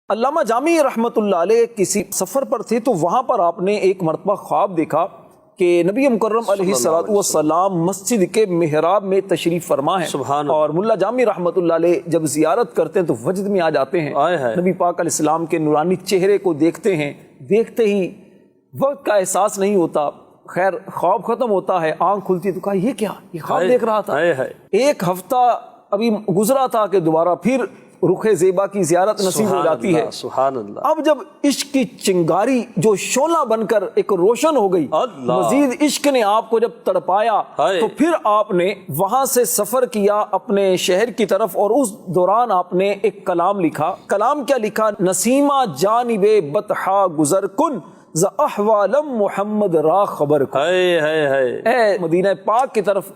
علامہ جامی رحمۃ اللہ علیہ کسی سفر پر تھے تو وہاں پر آپ نے ایک مرتبہ خواب دیکھا کہ نبی مکرم علیہ الصلوۃ والسلام مسجد کے محراب میں تشریف فرما ہے، اور ملا جامی رحمۃ اللہ علیہ جب زیارت کرتے ہیں تو وجد میں آ جاتے ہیں، نبی پاک علیہ السلام کے نورانی چہرے کو دیکھتے ہیں، دیکھتے ہی وقت کا احساس نہیں ہوتا، خیر خواب ختم ہوتا ہے، آنکھ کھلتی تو کہا یہ کیا، یہ خواب دیکھ رہا تھا۔ ایک ہفتہ ابھی گزرا تھا کہ دوبارہ پھر رخ زیبا کی زیارت نصیب ہو جاتی ہے۔ سبحان اللہ۔ اب جب عشق کی چنگاری جو شعلہ بن کر ایک روشن ہو گئی، مزید عشق نے آپ کو جب تڑپایا تو پھر آپ نے وہاں سے سفر کیا اپنے شہر کی طرف، اور اس دوران آپ نے ایک کلام لکھا۔ کلام کیا لکھا؟ نسیمہ جانب بطحا گزر کن ز احوالم محمد را خبر کن۔ اے مدینہ پاک کی طرف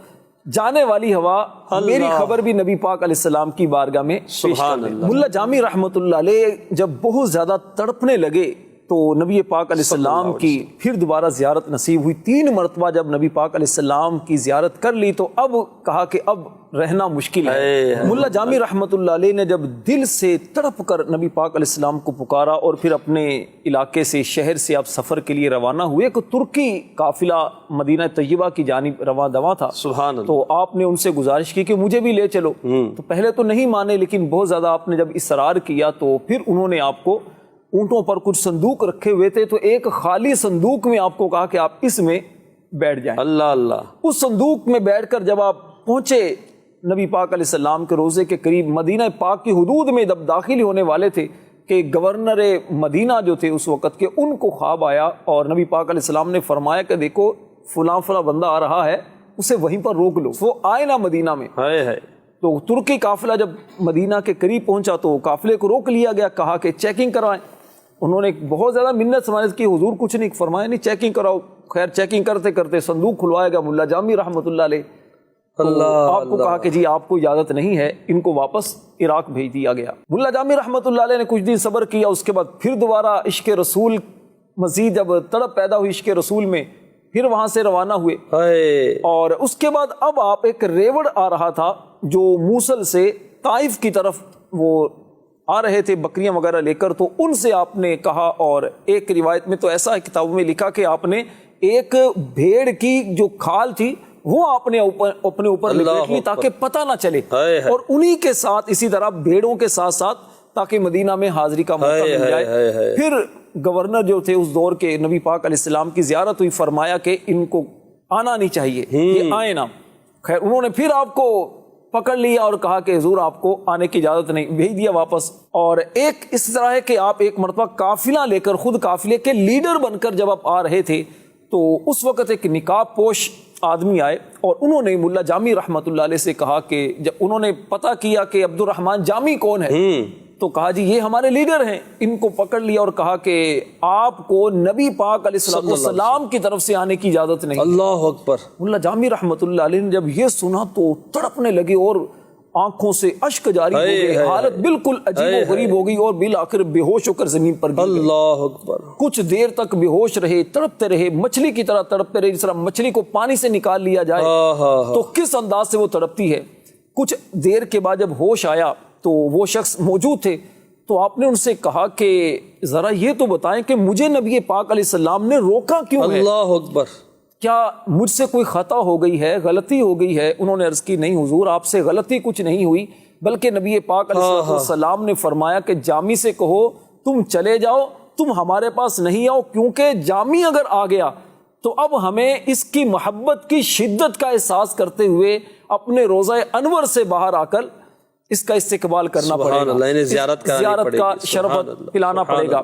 جانے والی ہوا، میری خبر بھی نبی پاک علیہ السلام کی بارگاہ میں پیش کر دے۔ ملا جامی رحمۃ اللہ علیہ جب بہت زیادہ تڑپنے لگے تو نبی پاک علیہ السلام کی پھر دوبارہ زیارت نصیب ہوئی۔ 3 مرتبہ جب نبی پاک علیہ السلام کی زیارت کر لی تو اب کہا کہ اب رہنا مشکل ہے۔ ملا جامی رحمۃ اللہ علیہ نے جب دل سے تڑپ کر نبی پاک علیہ السلام کو پکارا اور پھر اپنے علاقے سے، شہر سے آپ سفر کے لیے روانہ ہوئے، کہ ترکی قافلہ مدینہ طیبہ کی جانب رواں دواں تھا۔ سبحان اللہ۔ تو آپ نے ان سے گزارش کی کہ مجھے بھی لے چلو، تو پہلے تو نہیں مانے، لیکن بہت زیادہ آپ نے جب اصرار کیا تو پھر انہوں نے آپ کو، اونٹوں پر کچھ صندوق رکھے ہوئے تھے تو ایک خالی صندوق میں آپ کو کہا کہ آپ اس میں بیٹھ جائیں۔ اللہ اللہ۔ اس صندوق میں بیٹھ کر جب آپ پہنچے نبی پاک علیہ السلام کے روضے کے قریب، مدینہ پاک کی حدود میں جب داخل ہونے والے تھے کہ گورنر مدینہ جو تھے اس وقت کے، ان کو خواب آیا اور نبی پاک علیہ السلام نے فرمایا کہ دیکھو فلاں فلاں بندہ آ رہا ہے، اسے وہیں پر روک لو، وہ آئے نا مدینہ میں۔ تو ترکی قافلہ جب مدینہ کے قریب پہنچا تو قافلے کو روک لیا گیا، کہا کہ چیکنگ کروائیں۔ انہوں نے بہت زیادہ منت سماجت کی، حضور کچھ نہیں فرمایا، نہیں چیکنگ کراؤ۔ خیر چیکنگ کرتے کرتے صندوق کھلوایا گیا، ملا جامی رحمۃ اللہ علیہ آپ کو کہا کہ جی آپ کو اجازت نہیں ہے، ان کو واپس عراق بھیج دیا گیا۔ ملا جامی رحمۃ اللہ علیہ نے کچھ دن صبر کیا، اس کے بعد پھر دوبارہ عشق رسول، مزید جب تڑپ پیدا ہوئی عشق رسول میں، پھر وہاں سے روانہ ہوئے، اور اس کے بعد اب آپ ایک ریوڑ آ رہا تھا جو موصل سے طائف کی طرف وہ آ رہے تھے بکریاں وغیرہ لے کر، تو ان سے آپ نے کہا، اور ایک روایت میں تو ایسا ہے کتابوں میں لکھا کہ آپ نے ایک بھیڑ کی جو کھال تھی وہ آپ نے اپنے اوپر لپیٹ لی تاکہ پتہ نہ چلے، اور انہی کے ساتھ اسی طرح بھیڑوں کے ساتھ ساتھ تاکہ مدینہ میں حاضری کا موقع مل جائے۔ پھر گورنر جو تھے اس دور کے، نبی پاک علیہ السلام کی زیارت ہوئی، فرمایا کہ ان کو آنا نہیں چاہیے، یہ آئے نا۔ خیر انہوں نے پھر آپ کو پکڑ لیا اور کہا کہ حضور آپ کو آنے کی اجازت نہیں، بھیج دیا واپس۔ اور ایک اس طرح ہے کہ آپ ایک مرتبہ قافلہ لے کر، خود قافلے کے لیڈر بن کر جب آپ آ رہے تھے تو اس وقت ایک نقاب پوش آدمی آئے اور انہوں نے ملا جامی رحمۃ اللہ علیہ سے کہا کہ جب انہوں نے پتہ کیا کہ عبد الرحمن جامی کون ہے تو کہا جی یہ ہمارے لیڈر ہیں، ان کو پکڑ لیا اور کہا کہ آپ کو نبی پاک علیہ السلام کی طرف سے آنے کی اجازت نہیں۔ اللہ اکبر۔ ملا جامی رحمۃ اللہ علیہ نے جب یہ سنا تو تڑپنے لگے اور آنکھوں سے اشک جاری ہو گئے، حالت بالکل عجیب و غریب ہو گئی اور بالآخر بے ہوش ہو کر زمین پر گر گئے۔ اللہ اکبر۔ کچھ دیر تک بے ہوش رہے، تڑپتے رہے، مچھلی کی طرح تڑپتے رہے، جس طرح مچھلی کو پانی سے نکال لیا جائے تو کس انداز سے وہ تڑپتی ہے۔ کچھ دیر کے بعد جب ہوش آیا تو وہ شخص موجود تھے، تو آپ نے ان سے کہا کہ ذرا یہ تو بتائیں کہ مجھے نبی پاک علیہ السلام نے روکا کیوں ہے؟ اللہ اکبر۔ کیا مجھ سے کوئی خطا ہو گئی ہے، غلطی ہو گئی ہے؟ انہوں نے عرض کی نہیں حضور آپ سے غلطی کچھ نہیں ہوئی، بلکہ نبی پاک علیہ السلام نے فرمایا کہ جامی سے کہو تم چلے جاؤ، تم ہمارے پاس نہیں آؤ، کیونکہ جامی اگر آ گیا تو اب ہمیں اس کی محبت کی شدت کا احساس کرتے ہوئے اپنے روضہ انور سے باہر آ کر اس کا استقبال کرنا پڑے گا، زیارت کا شربت پلانا پڑے گا۔